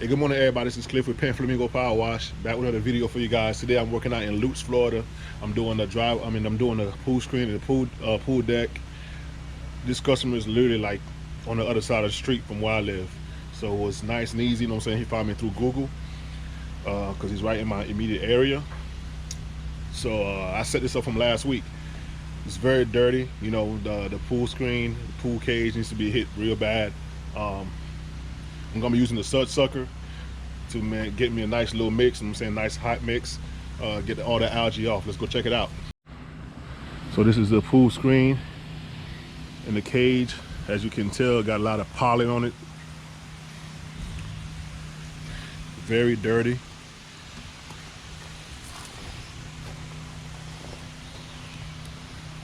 Hey, good morning, everybody. This is Cliff with Pen Flamingo Power Wash. Back with another video for you guys. Today, I'm working out in Lutz, Florida. I'm doing the I'm doing the pool screen and the pool deck. This customer is literally like on the other side of the street from where I live, so it was nice and easy. You know what I'm saying? He found me through Google because he's right in my immediate area. So I set this up from last week. It's very dirty. You know, the pool screen, the pool cage needs to be hit real bad. I'm gonna be using the Sud Sucker to get me a nice little mix. I'm saying nice hot mix. Get all the algae off. Let's go check it out. So this is the pool screen and the cage. As you can tell, got a lot of pollen on it. Very dirty.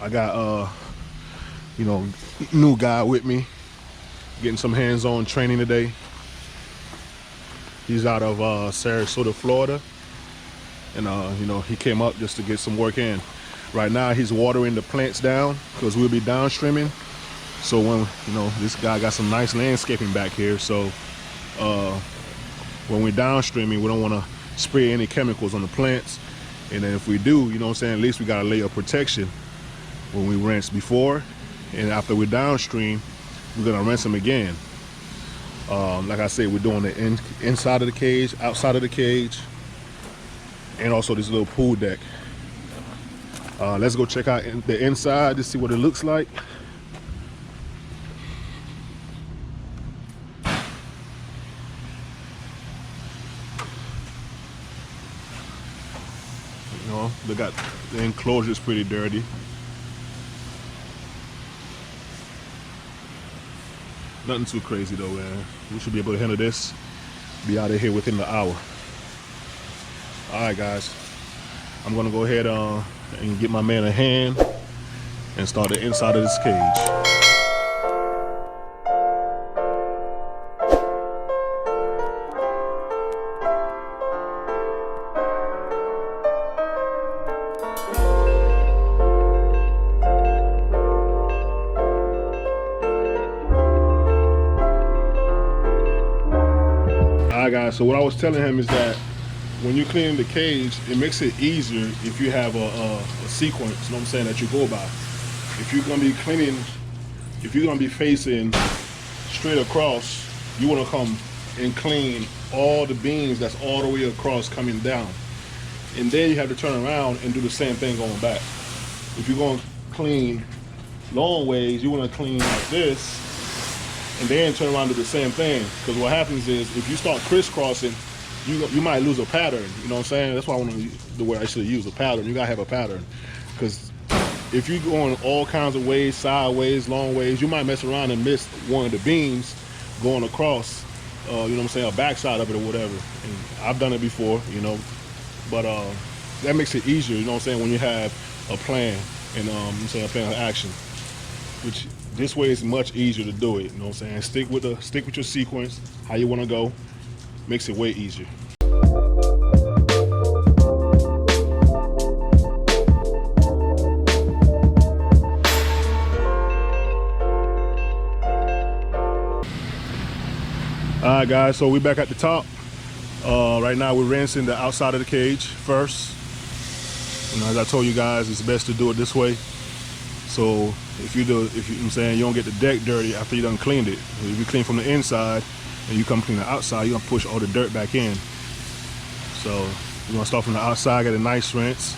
I got you know, new guy with me, getting some hands-on training today. He's out of Sarasota, Florida, and you know, he came up just to get some work in. Right now he's watering the plants down because we'll be downstreaming. So when, you know, this guy got some nice landscaping back here, so when we're downstreaming, we don't want to spray any chemicals on the plants. And then if we do, you know what I'm saying, at least we got a layer of protection when we rinse before, and after we're downstream, we're gonna rinse them again. Like I said, we're doing the inside of the cage, outside of the cage, and also this little pool deck. Let's go check out the inside to see what it looks like. You know, the enclosure is pretty dirty. Nothing too crazy though, man. We should be able to handle this. Be out of here within the hour. All right, guys. I'm gonna go ahead and get my man a hand and start the inside of this cage. Alright guys, so what I was telling him is that when you're cleaning the cage, it makes it easier if you have a sequence, you know what I'm saying, that you go by. If you're gonna be cleaning, if you're gonna be facing straight across, you wanna come and clean all the beams that's all the way across coming down. And then you have to turn around and do the same thing going back. If you're gonna clean long ways, you wanna clean like this, and then turn around and do the same thing. Because what happens is, if you start crisscrossing, you might lose a pattern. You know what I'm saying? That's why I want to the word I should use, a pattern. You gotta have a pattern. Because if you go in all kinds of ways, sideways, long ways, you might mess around and miss one of the beams going across. You know what I'm saying? A backside of it or whatever. And I've done it before, you know. But that makes it easier. You know what I'm saying? When you have a plan and I'm saying a plan of action, which this way is much easier to do it. You know what I'm saying? Stick with your sequence, how you want to go. Makes it way easier. All right, guys. So we're back at the top. Right now, we're rinsing the outside of the cage first. You know, as I told you guys, it's best to do it this way. So if you know what I'm saying, you don't get the deck dirty after you done cleaned it. If you clean from the inside and you come clean the outside, you're gonna push all the dirt back in. So we're gonna start from the outside, get a nice rinse.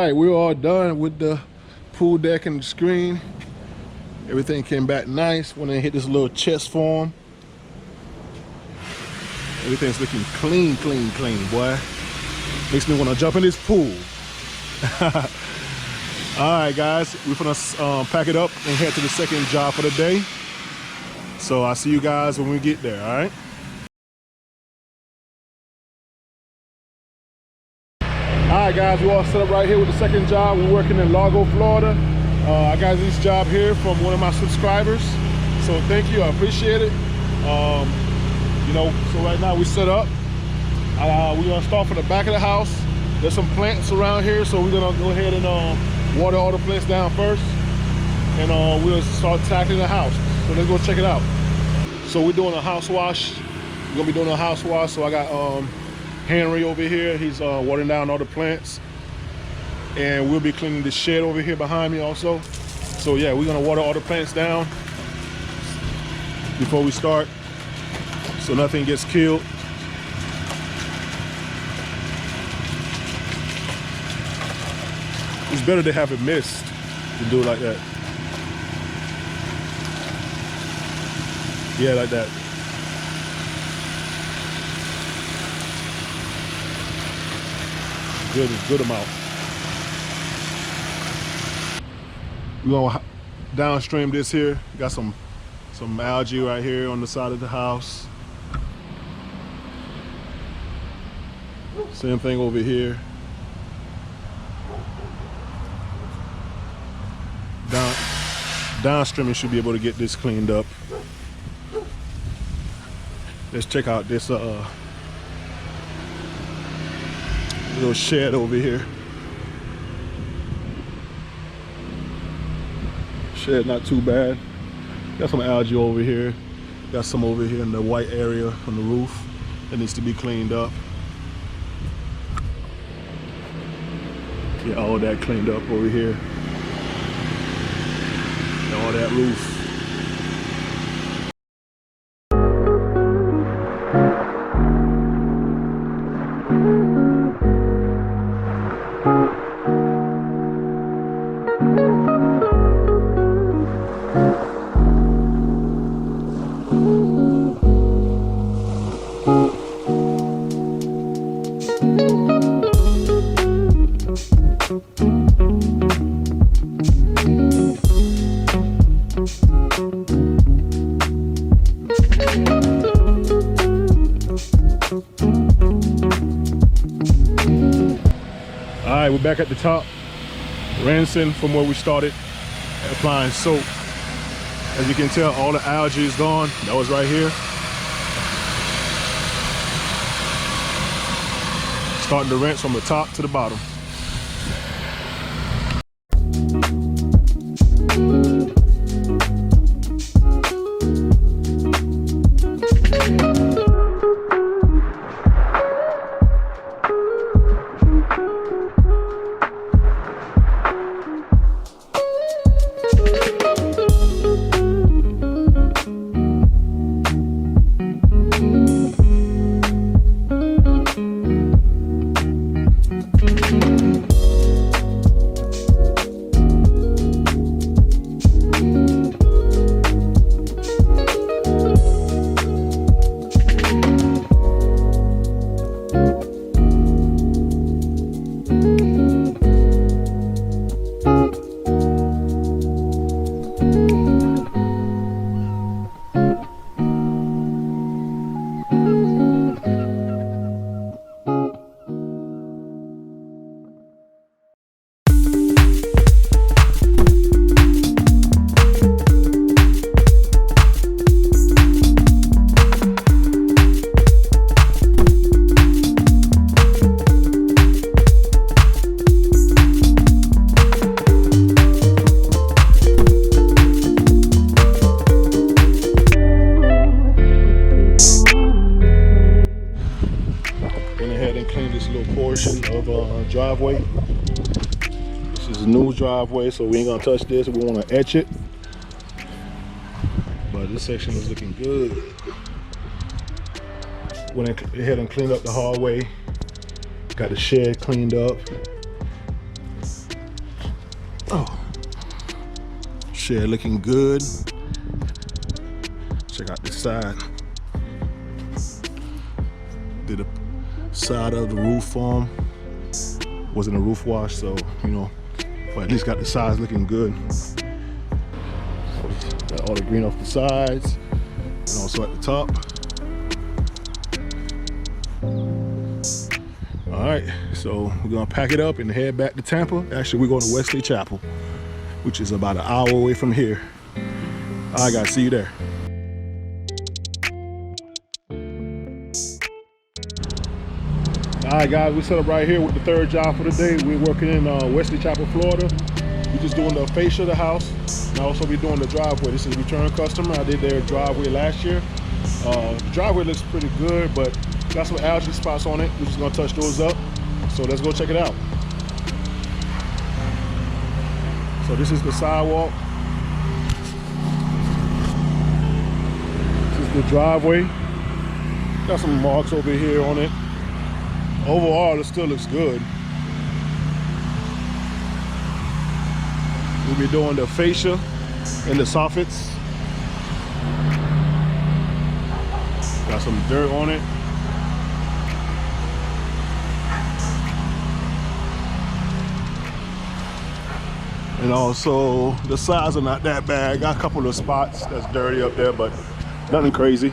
right, we're all done with the pool deck and the screen. Everything came back nice. When they hit this little chest form, everything's looking clean, clean, clean, boy. Makes me want to jump in this pool. All right, guys, we're gonna pack it up and head to the second job for the day. So I'll see you guys when we get there, all right? All right, guys, we're all set up right here with the second job. We're working in Largo, Florida. I got this job here from one of my subscribers. So thank you, I appreciate it. You know, so right now we set up. We're gonna start from the back of the house. There's some plants around here, so we're gonna go ahead and water all the plants down first. And we'll start tackling the house. So let's go check it out. So we're doing a house wash. We're gonna be doing a house wash. So I got Henry over here. He's watering down all the plants. And we'll be cleaning the shed over here behind me also. So yeah, we're gonna water all the plants down before we start, so nothing gets killed. It's better to have it mist than do it like that. Yeah, like that. Good amount. We're gonna downstream this here. Got some algae right here on the side of the house. Same thing over here. Downstream, you should be able to get this cleaned up. Let's check out this little shed over here. Shed not too bad. Got some algae over here. Got some over here in the white area on the roof that needs to be cleaned up. Get all that cleaned up over here. And all that roof. All right, we're back at the top, rinsing from where we started, applying soap. As you can tell, all the algae is gone. That was right here. Starting to rinse from the top to the bottom. Driveway. This is a new driveway, so we ain't gonna touch this. We want to etch it, but this section is looking good. Went ahead and cleaned up the hallway. Got the shed cleaned up. Shed looking good. Check out this side. Did a side of the roof form. Wasn't a roof wash, so you know, but at least got the sides looking good. Got all the green off the sides and also at the top. All right, so we're gonna pack it up and head back to Tampa. Actually, we're going to Wesley Chapel, which is about an hour away from here. All right, guys, see you there. All right, guys, we set up right here with the third job for the day. We're working in Wesley Chapel, Florida. We're just doing the fascia of the house, and I'll also be doing the driveway. This is a return customer. I did their driveway last year. The driveway looks pretty good, but got some algae spots on it. We're just gonna touch those up. So let's go check it out. So this is the sidewalk. This is the driveway. Got some marks over here on it. Overall, it still looks good. We'll be doing the fascia and the soffits. Got some dirt on it. And also, the sides are not that bad. Got a couple of spots that's dirty up there, but nothing crazy.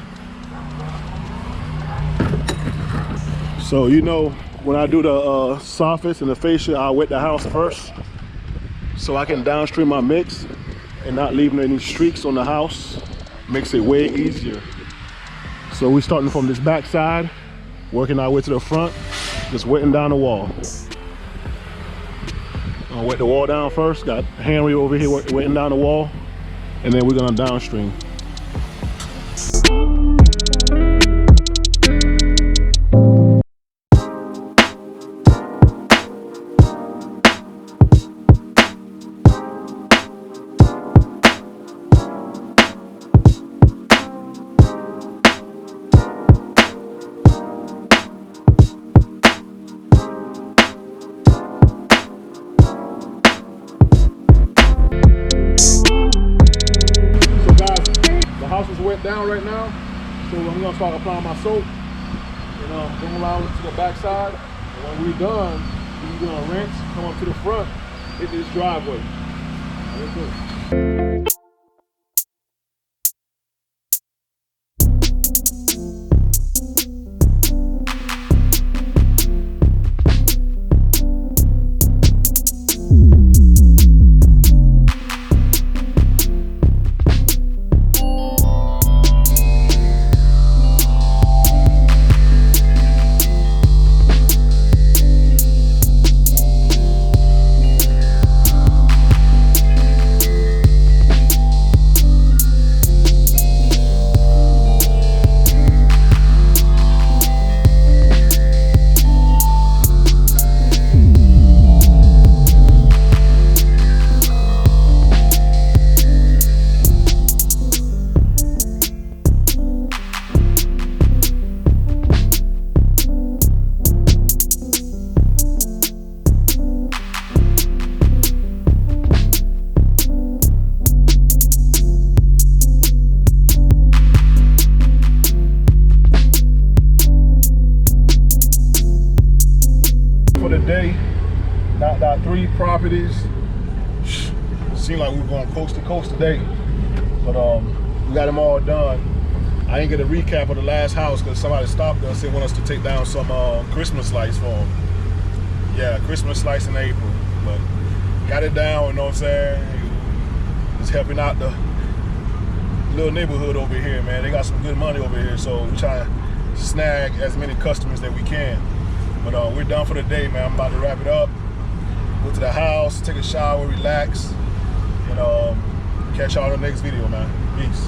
So, you know, when I do the soffits and the fascia, I wet the house first so I can downstream my mix and not leaving any streaks on the house. Makes it way easier. So we're starting from this back side, working our way to the front, just wetting down the wall. I'll wet the wall down first, got Henry over here wetting down the wall, and then we're gonna downstream. Wet down right now, so I'm gonna start applying my soap and bring around to the back side. And when we're done, we're gonna rinse, come up to the front, hit this driveway. Let's go. Day, knocked out 3 properties. Seemed like we were going coast to coast today, but we got them all done. I didn't get a recap of the last house because somebody stopped us and want us to take down some Christmas lights for them. Yeah, Christmas lights in April, but got it down. You know what I'm saying? Just helping out the little neighborhood over here, man. They got some good money over here, so we try to snag as many customers that we can. But we're done for the day, man. I'm about to wrap it up. Go to the house, take a shower, relax, and catch y'all in the next video, man. Peace.